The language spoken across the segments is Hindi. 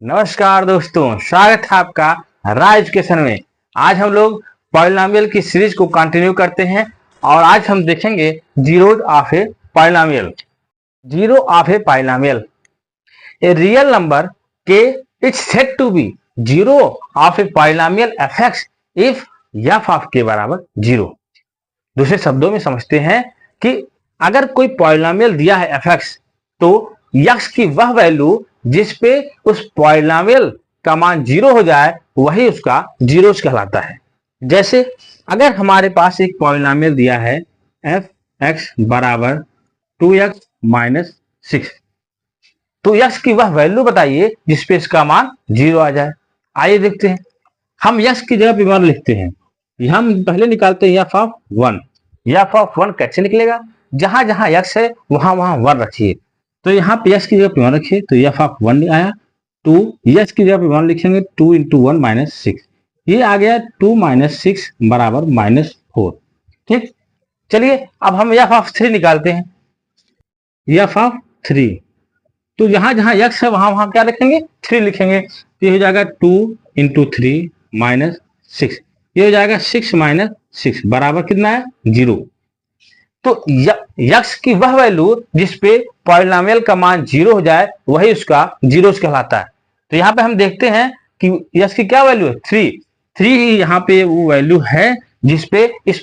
नमस्कार दोस्तों, स्वागत है आपका राज एजुकेशन में। आज हम लोग पॉलिनोमियल की सीरीज को कंटिन्यू करते हैं और आज हम देखेंगे zeros of a polynomial. Zero of a polynomial, a real number k it's said to be zero of a polynomial f x if f of k बराबर जीरो। दूसरे शब्दों में समझते हैं कि अगर कोई पॉलिनोमियल दिया है एफ एक्स तो यक्स की वह वैल्यू जिस पे उस पॉलिनोमियल का मान जीरो हो जाए वही उसका जीरोज कहलाता है। जैसे अगर हमारे पास एक पॉलिनोमियल दिया है एफ एक्स बराबर 2x माइनस 6, तो यक्स की वह वैल्यू बताइए जिसपे इसका मान जीरो आ जाए। आइए देखते हैं। हम यक्स की जगह पे मान लिखते हैं, हम पहले निकालते हैं एफ ऑफ 1। एफ ऑफ 1 कैसे निकलेगा? जहां जहां यक्स है वहां वहां 1 रखिए। तो यहाँ पे यक्स की जगह पे 1 रखिए तो एफ ऑफ 1 आया। 2 यक्स की जगह पे 1 लिखेंगे 2 इंटू 1 माइनस 6, ये आ गया 2 माइनस 6 बराबर माइनस 4। ठीक, चलिए अब हम एफ ऑफ 3 निकालते हैं। एफ ऑफ 3, तो जहां जहां यक्स है वहां वहां क्या लिखेंगे? 3 लिखेंगे। तो ये हो जाएगा 2 इंटू 3 माइनस 6, ये हो जाएगा 6 माइनस 6 बराबर कितना है? 0। तो यक्स की वह वैल्यू जिसपे पॉलिनोमियल का मान जीरो हो जाए वही उसका जीरोज कहलाता है। तो यहाँ पे हम देखते हैं कि यक्स की क्या वैल्यू है? 3 ही यहाँ पे वो वैल्यू है जिसपे इस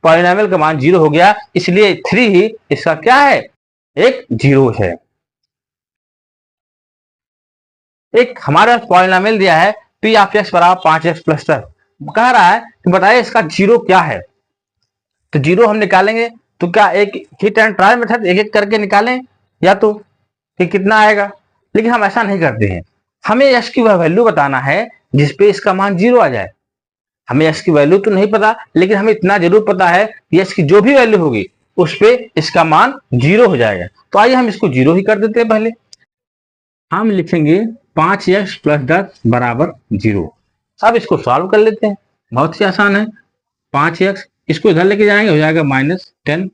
पॉलिनोमियल का मान जीरो हो गया, इसलिए 3 ही इसका क्या है? एक जीरो है। एक हमारे पास पॉलिनोमियल दिया है पी ऑफ एक्स बराबर 5x प्लस 10, कह रहा है कि बताइए इसका जीरो क्या है। तो जीरो हम निकालेंगे तो क्या एक हिट एंड ट्रायल मेथड एक एक करके निकालें या तो कि कितना आएगा, लेकिन हम ऐसा नहीं करते हैं। हमें यक्स की वह वैल्यू बताना है जिसपे इसका मान जीरो आ जाए। हमें यक्स की वैल्यू तो नहीं पता, लेकिन हमें इतना जरूर पता है कि यक्स की जो भी वैल्यू होगी उस पे इसका मान जीरो हो जाएगा। तो आइए हम इसको जीरो ही कर देते हैं। पहले हम लिखेंगे 5x प्लस 10 बराबर 0। अब इसको सॉल्व कर लेते हैं, बहुत ही आसान है। 5x इसको इधर लेके जाएंगे, हो जाएगा माइनस 10।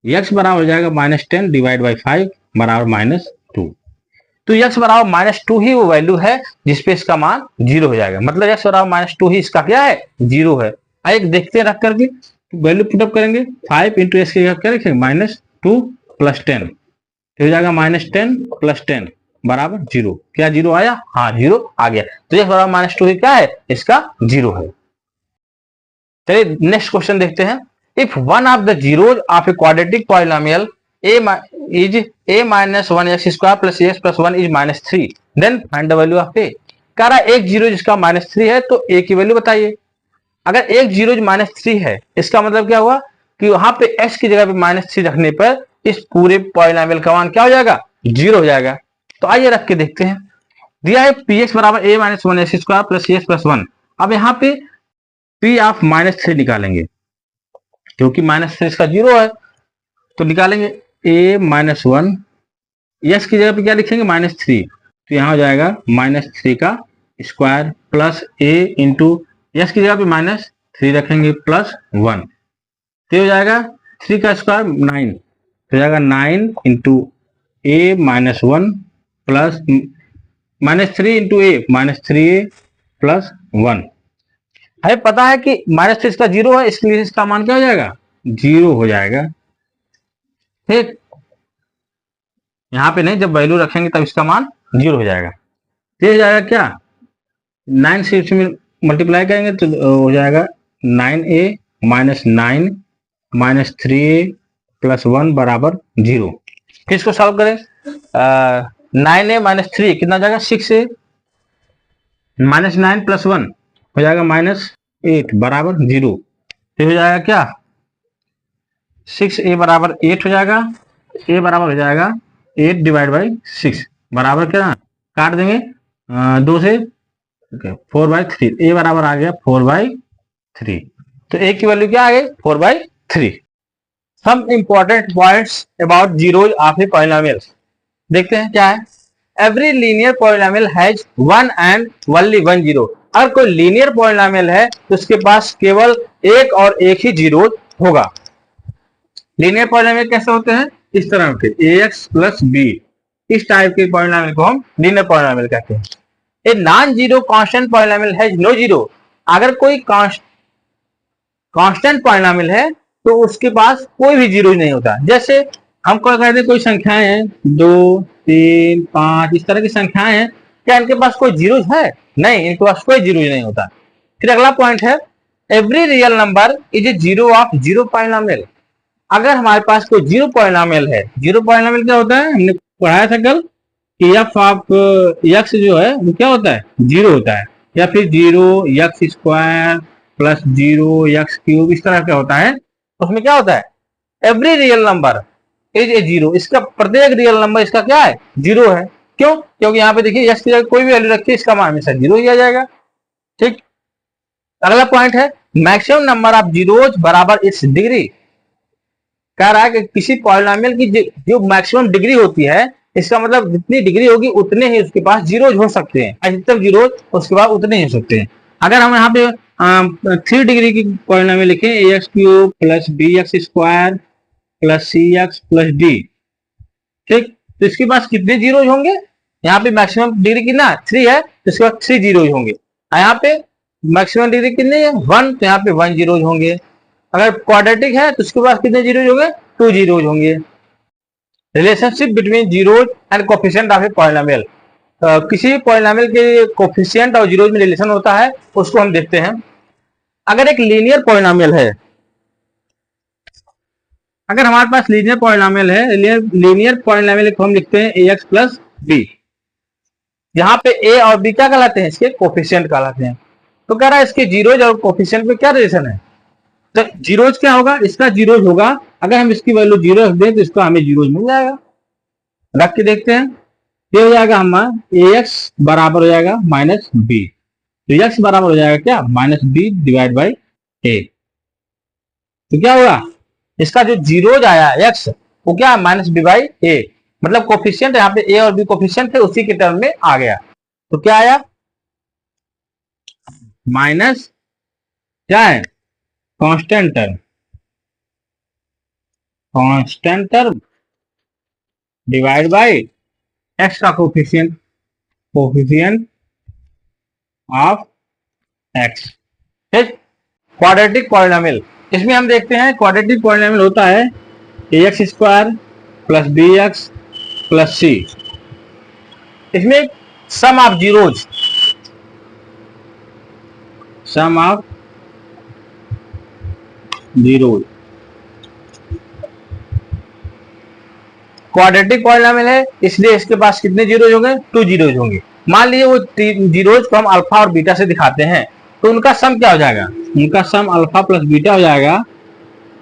यक्स बराबर हो जाएगा माइनस 10 डिवाइड बाई 5 बराबर माइनस 2। तो यक्स बराबर माइनस 2 ही वो वैल्यू है जिसपे इसका मान जीरो हो जाएगा। मतलब यक्स बराबर माइनस 2 ही इसका क्या है? जीरो है। आइए देखते हैं रख करके वैल्यू पुटअप करेंगे। 5 इंटू एक्स की जगह क्या लिखेंगे? माइनस 2 प्लस 10, तो हो जाएगा माइनस 10 प्लस 10 बराबर 0। क्या जीरो आया? हाँ, जीरो आ गया। तो यक्स बराबर माइनस 2 ही क्या है? इसका जीरो है। चलिए नेक्स्ट क्वेश्चन देखते हैं। If one of the zeros of a quadratic polynomial is a minus 1x square plus x plus 1 is minus 3, then find the value of a। कह रहा है एक जीरो जिसका माइनस 3 है तो a की वैल्यू बताइए। अगर एक जीरो माइनस 3 है इसका मतलब क्या हुआ कि वहां पे x की जगह पे माइनस 3 रखने पर इस पूरे पॉलिनोमियल का मान क्या हो जाएगा? जीरो हो जाएगा। तो आइए रख के देखते हैं। दिया है px बराबर a minus 1x square plus x plus 1। अब यहाँ पे p ऑफ माइनस 3 निकालेंगे क्योंकि माइनस 3 इसका जीरो है, तो निकालेंगे a माइनस 1, यस की जगह पे क्या लिखेंगे? माइनस 3, तो यहाँ हो जाएगा माइनस 3 का square plus a into yes की जगह पे माइनस 3 रखेंगे प्लस 1, तो हो जाएगा 3 का स्क्वायर 9, तो हो जाएगा 9 into a minus 1 plus minus 3 into a minus 3a plus 1। हमें पता है कि माइनस 3 इसका जीरो है, इसलिए इसका मान क्या हो जाएगा? जीरो हो जाएगा। ठीक, यहाँ पे नहीं, जब वैल्यू रखेंगे तब इसका मान जीरो हो जाएगा। तो हो जाएगा क्या? 9 से इसमें मल्टीप्लाई करेंगे तो हो जाएगा 9a minus 9 minus 3a plus 1 बराबर 0। फिर इसको सॉल्व करें। 9a माइनस 3 कितना जाएगा? 6a माइनस 9 प्लस 1 हो जाएगा माइनस 8 बराबर 0। तो हो जाएगा क्या? 6a बराबर 8 हो जाएगा। a बराबर हो जाएगा 8 डिवाइड बाई 6 बराबर क्या? काट देंगे 2 से 4 बाई 3। a बराबर आ गया 4 बाई 3। तो a की वैल्यू क्या आ गई? 4 by 3। Some important points about zeros of a polynomial देखते हैं क्या है। Every linear polynomial has one and only one zero. अगर कोई लीनियर पॉलिनोमियल है तो उसके पास केवल एक और एक ही जीरो होगा। लीनियर पॉलिनोमियल कैसे होते हैं? इस तरह के ax प्लस बी इस टाइप के पॉलिनोमियल को हम लीनियर पॉलिनोमियल कहते हैं। A non zero constant polynomial has no zero. अगर कोई कांस्टेंट पॉलिनोमियल है तो उसके पास कोई भी जीरो नहीं होता। जैसे हम कहते हैं कोई संख्याएं हैं 2 3 5 इस तरह की संख्याएं हैं, क्या इनके पास कोई जीरो है? नहीं, इनके पास कोई जीरो नहीं होता। फिर अगला पॉइंट है every real number is a zero of zero polynomial. अगर हमारे पास कोई जीरो पॉलिनोमियल है, जीरो पॉलिनोमियल क्या होता है? हमने पढ़ाया था कल कि एफ ऑफ एक्स जो है वो क्या होता है? जीरो होता है, या फिर zero x square plus zero x cube इस तरह का होता है। उसमें क्या होता है? Every real number is a zero. इसका प्रत्येक रियल नंबर इसका क्या है? जीरो है। क्यों? क्योंकि यहाँ पे देखिए एक्स की जगह कोई भी वैल्यू रखिए इसका मान हमेशा जीरो ही आ जाएगा। ठीक। अगला पॉइंट है मैक्सिमम नंबर ऑफ जीरोज बराबर इट्स डिग्री। कह रहा है कि किसी पॉलिनोमियल की जो मैक्सिमम डिग्री होती है, इसका मतलब जितनी डिग्री होगी उतने ही उसके पास जीरोज हो सकते हैं। अधिकतम जीरोज उसके पास उतने ही हो सकते हैं। अगर हम यहाँ पे 3 डिग्री की पॉलिनोमियल लिखें a x cube plus b x square plus c x plus d, ठीक, तो इसके पास कितने जीरोज होंगे? यहाँ पे मैक्सिमम डिग्री कितना 3 है, तो इसके पास 3 जीरोज होंगे। यहाँ पे मैक्सिमम डिग्री कितनी है 1, तो यहाँ पे 1 जीरोज होंगे। अगर क्वाड्रेटिक है तो उसके पास कितने जीरोज होंगे? 2 जीरोज होंगे। Relationship between zeros and coefficient of a polynomial. किसी भी पॉलिनोमियल के कोफिशिएंट और जीरोज में रिलेशन होता है, उसको हम देखते हैं। अगर एक लीनियर पॉलिनोमियल है, अगर हमारे पास लीनियर पॉलिनोमियल है, लीनियर पॉलिनोमियल को हम लिखते हैं ए एक्स प्लस बी। यहाँ पे ए और बी क्या कहलाते हैं? इसके कोफिशिएंट कहलाते हैं। तो कह रहा है इसके जीरोज और कोफिशिएंट में क्या रिलेशन है? तो जीरोज क्या होगा? इसका जीरोज होगा, अगर हम इसकी वैल्यू जीरो रख दें तो इसका हमें जीरोज मिल जाएगा। रख के देखते हैं। ये हो जाएगा हमारा ए एक्स बराबर हो जाएगा माइनस बी। तो एक्स बराबर हो जाएगा क्या? माइनस बी डिवाइड बाई ए। तो क्या होगा? इसका जो जीरोज आया एक्स वो क्या? माइनस बी बाई ए। मतलब कोफिशिएंट यहाँ पे ए और बी कोफिशिएंट थे, उसी के टर्म में आ गया। तो क्या आया? माइनस क्या है? Constant term divide by x का कोफिशिएंट ऑफ एक्स। ठीक। क्वाड्रेटिक पॉलिनोमियल, इसमें हम देखते हैं क्वाड्रेटिक पॉलिनोमियल होता है a x square plus b x plus c. इसमें sum of zeros, sum of zeros quadratic polynomial है, इसलिए इसके पास कितने जीरोज होंगे? 2 जीरोज होंगे। मान लीजिए वो जीरोज को हम अल्फा और बीटा से दिखाते हैं, तो उनका सम क्या हो जाएगा? उनका सम अल्फा प्लस बीटा हो जाएगा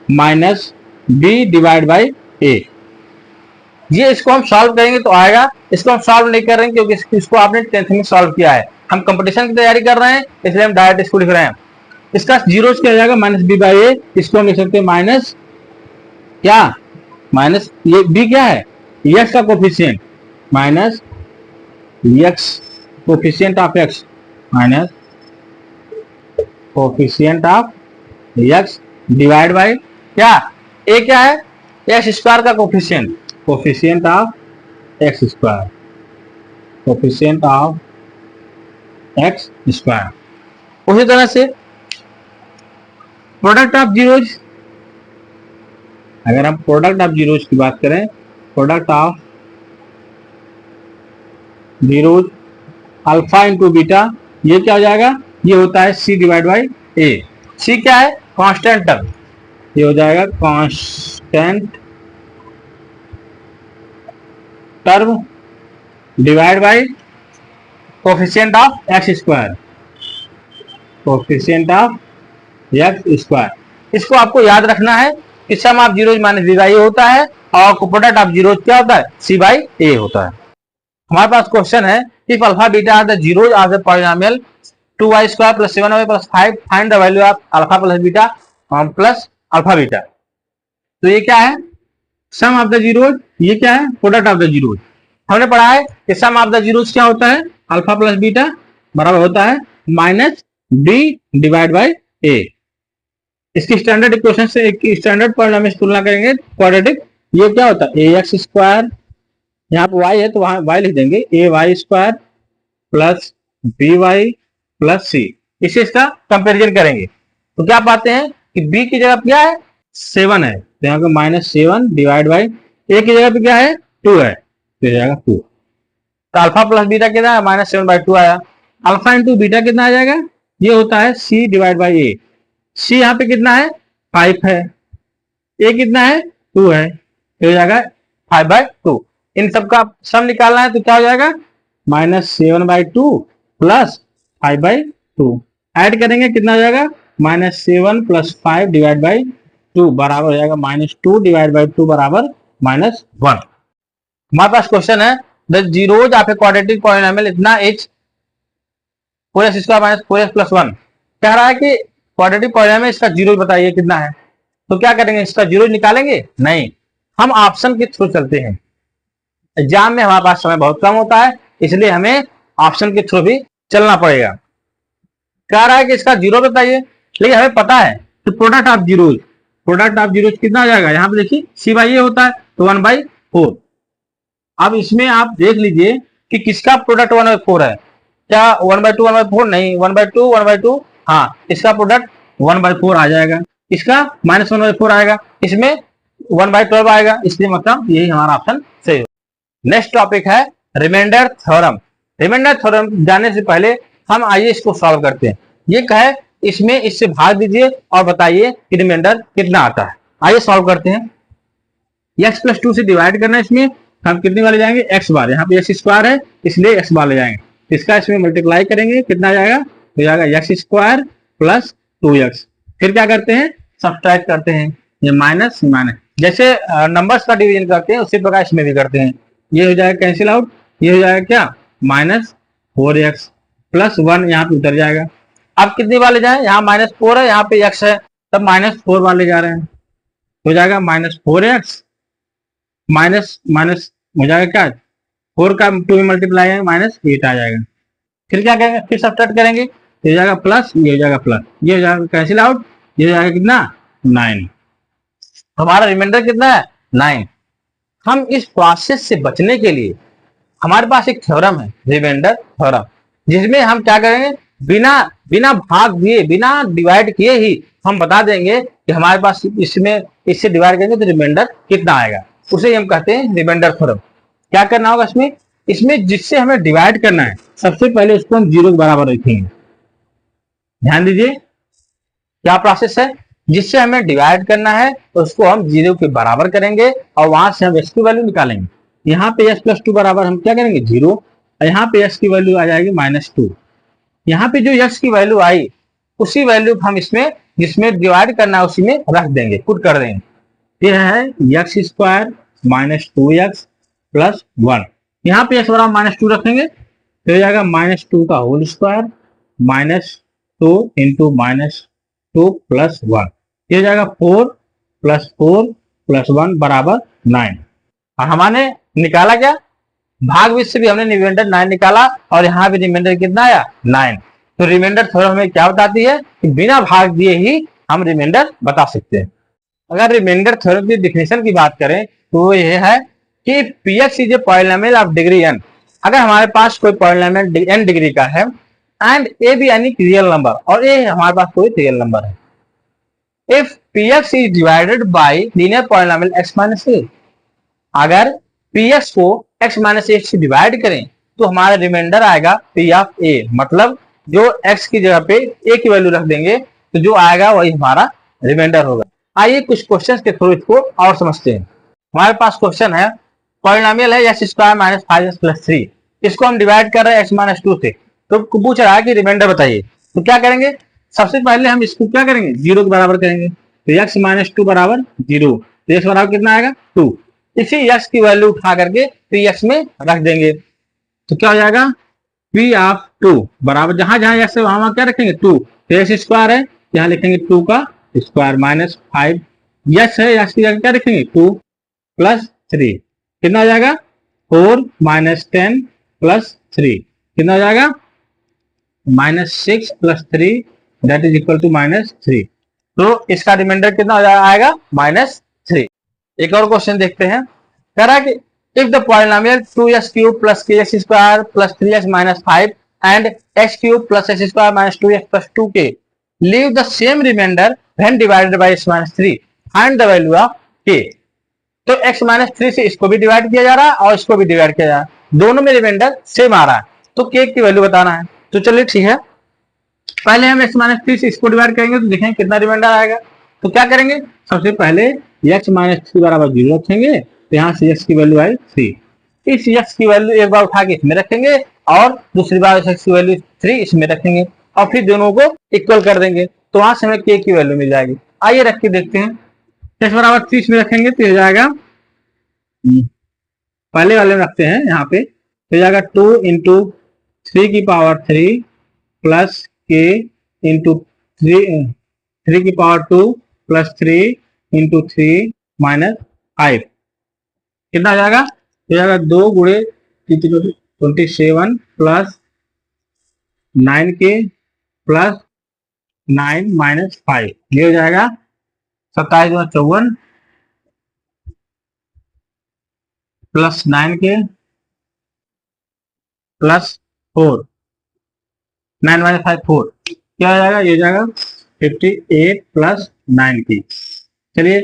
माइनस बी डिवाइड बाई ए। ये इसको हम सॉल्व करेंगे तो आएगा, इसको हम सॉल्व नहीं कर रहे हैं क्योंकि इसको आपने 10th में सॉल्व किया है। हम कंपटीशन की तैयारी कर रहे हैं, इसलिए हम डायरेक्ट इसको लिख रहे हैं। इसका जीरोज क्या हो जाएगा? माइनस बी बाई ए। इसको हम लिख सकते हैं माइनस क्या? माइनस ये बी क्या है? एक्स का coefficient minus x coefficient of x minus coefficient of x divide by क्या? ए क्या है? एक्स स्क्वायर का coefficient of x square, coefficient of x square. उसी तरह से प्रोडक्ट ऑफ जीरोज, अगर हम प्रोडक्ट ऑफ जीरोज की बात करें, product of zeros alpha into beta, ये क्या हो जाएगा? ये होता है सी डिवाइड बाई ए। सी क्या है? कांस्टेंट टर्म, ये हो जाएगा constant term divide by coefficient of x square, coefficient of x square. इसको आपको याद रखना है कि sum of zeros minus b by a होता है और प्रोडक्ट ऑफ जीरोज क्या होता है? सी बाई ए होता है। हमारे पास क्वेश्चन है if alpha beta are the zeros of the polynomial 2y square plus 7y plus 5 find the value of alpha plus beta plus alpha beta. तो ये क्या है? Sum of the zeros. ये क्या है? Product of the zeros. हमने पढ़ा है कि सम ऑफ द जीरोज क्या होता है? अल्फा प्लस बीटा बराबर होता है माइनस बी डिवाइड बाई ए। इसकी स्टैंडर्ड इक्वेशन से एक स्टैंडर्ड पॉलिनोमियल से तुलना करेंगे क्वाड्रेटिक, ये क्या होता है? ए एक्स स्क्वायर यहाँ पे y है तो वहां y लिख देंगे, a y square plus b y plus c. इसे इसका कंपेरिजन करेंगे तो क्या पाते हैं कि b की जगह पे क्या है 7 है, तो यहाँ पे -7 डिवाइड बाई a की जगह पे क्या है 2 है, तो जाएगा 2। तो अल्फा प्लस बीटा कितना है -7/2 आया। अल्फा इंटू बीटा कितना आ जाएगा, ये होता है c divide by A. c यहाँ पे कितना है 5 है, a कितना है 2 है, तो हो जाएगा 5/2। इन सब का सम निकालना है तो क्या हो जाएगा -7/2 प्लस 5/2। ऐड करेंगे कितना हो जाएगा -7 प्लस 5 डिवाइड बाई 2 बराबर हो जाएगा -2 डिवाइड बाई 2 बराबर -1। हमारे पास क्वेश्चन है the zeros of a quadratic polynomial इतना is 4x square minus 4x plus 1। कह रहा है कि क्वाड्रेटिक पॉलिनोमियल इसका जीरो बताइए कितना है। तो क्या करेंगे, इसका जीरो निकालेंगे नहीं, हम ऑप्शन के थ्रू चलते हैं। एग्जाम में हमारे पास समय बहुत कम होता है, इसलिए हमें ऑप्शन के थ्रू भी चलना पड़ेगा। कह रहा है कि इसका जीरो बताइए, लेकिन हमें पता है कि प्रोडक्ट ऑफ जीरोज कितना आ जाएगा, यहाँ पे देखिए सी बाई ए होता है तो 1/4। अब इसमें आप देख लीजिए कि किसका प्रोडक्ट 1/4 है, क्या 1/2 1/4 नहीं, 1/2 1/2, हाँ इसका प्रोडक्ट 1/4 आ जाएगा, इसका -1/4 आएगा, इसमें 1/12 आएगा, इसलिए मतलब यही हमारा ऑप्शन सही होगा। नेक्स्ट टॉपिक है रिमाइंडर थ्योरम। रिमाइंडर थ्योरम जानने से पहले हम आइए इसको सॉल्व करते हैं। ये कहे इसमें इससे भाग दीजिए और बताइए कि रिमाइंडर कितना आता है। आइए सॉल्व करते हैं। x + 2 से डिवाइड करना है, इसमें हम कितने वाले जाएंगे x बार, यहाँ पे x स्क्वायर है इसलिए x बार ले जाएंगे, इसका इसमें मल्टीप्लाई करेंगे कितना आ जाएगा, तो जाएगा x स्क्वायर प्लस 2x। फिर क्या करते हैं सब्ट्रैक्ट करते हैं, ये माइनस माइनस, जैसे नंबर्स का डिवीजन करते हैं उसी प्रकार इसमें भी करते हैं। ये हो जाएगा कैंसिल आउट, ये हो जाएगा क्या -4x प्लस 1 यहाँ पे उतर जाएगा। अब कितने वाले जाए, यहाँ -4 है, यहाँ पे x है, तब -4 वाले जा रहे हैं, हो जाएगा -4x माइनस माइनस हो जाएगा क्या 4 का 2 में मल्टीप्लाई है -8 आ जाएगा। फिर क्या करेंगे, फिर सब्ट्रैक्ट करेंगे, ये हो जाएगा प्लस, ये हो जाएगा प्लस, ये हो जाएगा कैंसिल आउट, ये हो जाएगा कितना 9। हमारा रिमाइंडर कितना है 9। हम इस प्रोसेस से बचने के लिए हमारे पास एक थ्योरम है रिमाइंडर थ्योरम, जिसमें हम क्या करेंगे बिना भाग दिए बिना डिवाइड किए ही हम बता देंगे कि हमारे पास इसमें इससे डिवाइड करेंगे तो रिमाइंडर कितना आएगा, उसे हम कहते हैं रिमाइंडर थ्योरम। क्या करना होगा इसमें जिससे हमें डिवाइड करना है सबसे पहले उसको हम 0 के बराबर रखेंगे। ध्यान दीजिए क्या प्रोसेस है, जिससे हमें डिवाइड करना है उसको हम 0 के बराबर करेंगे और वहां से हम x की वैल्यू निकालेंगे। यहाँ पे x + 2 बराबर हम क्या करेंगे 0, और यहाँ पे x की वैल्यू आ जाएगी -2। यहाँ पे जो x की वैल्यू आई उसी वैल्यू हम इसमें जिसमें डिवाइड करना है उसी में रख देंगे, पुट कर देंगे। यह है x स्क्वायर -2x प्लस 1। यहाँ पे x बराबर -2 रखेंगे तो हो जाएगा -2 का होल स्क्वायर -2 इंटू -2 प्लस 1, ये हो जाएगा 4 + 4 + 1 बराबर 9। और हमारे निकाला क्या, भाग विध से भी हमने रिमाइंडर 9 निकाला और यहाँ पे रिमाइंडर कितना आया 9। तो रिमाइंडर थ्योरम हमें क्या बताती है कि बिना भाग दिए ही हम रिमाइंडर बता सकते हैं। अगर रिमाइंडर थ्योरम की डिफिनेशन की बात करें तो यह है कि px is a polynomial of degree n। अगर हमारे पास कोई पॉलिनोमियल n डिग्री का है एंड a भी यानी रियल नंबर और a हमारे पास कोई रियल नंबर है, if px is divided by linear polynomial x - a, अगर px को x - a से डिवाइड करें तो हमारा रिमाइंडर आएगा p ऑफ a, मतलब जो x की जगह पे a की वैल्यू रख देंगे तो जो आएगा वही हमारा रिमाइंडर होगा। आइए कुछ क्वेश्चंस के थ्रू इसको और समझते हैं। हमारे पास क्वेश्चन है पॉलिनोमियल है x स्क्वायर -5x + 3, इसको हम डिवाइड कर रहे हैं x - 2 से, तो पूछ रहा है कि रिमाइंडर बताइए। तो क्या करेंगे, सबसे पहले हम इसको क्या करेंगे 0 के बराबर करेंगे, तो x - 2 बराबर 0, तो x बराबर कितना आएगा 2। इसी x की वैल्यू उठा करके px में रख देंगे तो क्या हो जाएगा p ऑफ 2 बराबर जहां जहां x है वहां क्या रखेंगे 2, तो x स्क्वायर है यहाँ लिखेंगे 2 का स्क्वायर -5, यस है x की जगह क्या रखेंगे 2 + 3, कितना हो जाएगा 4 - 10 + 3, कितना हो जाएगा -6 + 3 दैट इज इक्वल टू -3। तो इसका रिमाइंडर कितना हो आएगा -3। एक और क्वेश्चन देखते हैं, कह रहा है कि If the polynomial 2x cube plus kx square plus 3x minus 5 and x cube plus x square minus 2x plus 2k leave the same remainder when divided by x minus 3, find the value of k। तो x माइनस 3 से इसको भी डिवाइड किया जा रहा है और इसको भी डिवाइड किया जा रहा है, दोनों में रिमाइंडर सेम आ रहा है, तो k की वैल्यू बताना है। तो चलिए ठीक है, पहले हम x माइनस 3 से इसको डिवाइड करेंगे तो देखेंगे कितना रिमाइंडर आएगा। तो क्या करेंगे, सबसे पहले x माइनस 3 बराबर 0 रखेंगे, तो यहाँ से x की वैल्यू आई 3, इस x की वैल्यू एक बार उठा के इसमें रखेंगे और दूसरी बार x की वैल्यू 3 इसमें रखेंगे और फिर दोनों को इक्वल कर देंगे, तो वहां से हमें k की वैल्यू मिल जाएगी। आइए रख के देखते हैं, x बराबर 30 में रखेंगे तो हो जाएगा, पहले वाले में रखते हैं यहाँ पे, तो जाएगा 2 इंटू 3 की पावर 3 प्लस k इंटू 3 की पावर 2 प्लस 3 इंटू 3 माइनस 5, कितना आ जाएगा, हो जाएगा 2 गुणे 27 प्लस 9k प्लस 9 माइनस 5, ये हो जाएगा 27 प्लस 9k प्लस 4, 9 माइनस 5 4, क्या हो जाएगा, ये हो जाएगा 58 प्लस 9k। चलिए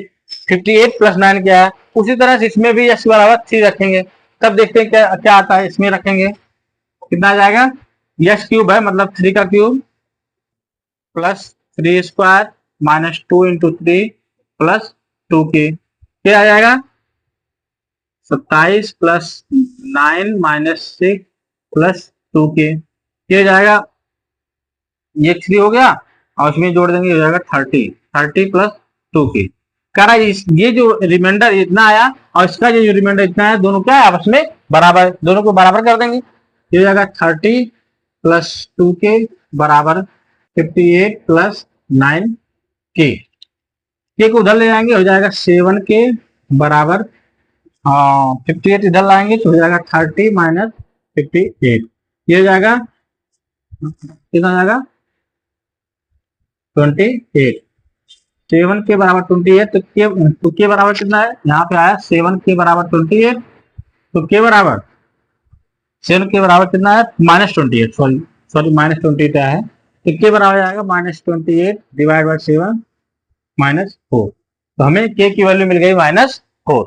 58 प्लस 9 क्या है, उसी तरह से इसमें भी x बराबर 3 रखेंगे, तब देखते हैं क्या क्या आता है, इसमें रखेंगे कितना आ जाएगा, x क्यूब है मतलब 3 का cube plus 3 square minus 2 into 3 plus 2k, क्या आ जाएगा 27 प्लस 9 माइनस 6 प्लस 2k, ये हो जाएगा, ये 3 हो गया और इसमें जोड़ देंगे हो जाएगा 30 प्लस 2k। कह रहा है ये जो रिमाइंडर इतना आया और इसका जो रिमाइंडर इतना है, दोनों क्या है आपस में बराबर, दोनों को बराबर कर देंगे, ये हो जाएगा 30 प्लस 2k बराबर 58 प्लस 9k, k को उधर ले जाएंगे हो जाएगा 7k बराबर 58 इधर लाएंगे तो हो जाएगा 30 माइनस 58, ये हो जाएगा कितना हो जाएगा 28, 7 के बराबर 28, तो के बराबर कितना है, यहाँ पे आया 7 के बराबर 28, तो के बराबर 7 के बराबर कितना है -28, सॉरी -28 आया है, तो के बराबर आएगा -28 डिवाइड बाय 7 -4, तो हमें के की वैल्यू मिल गई -4।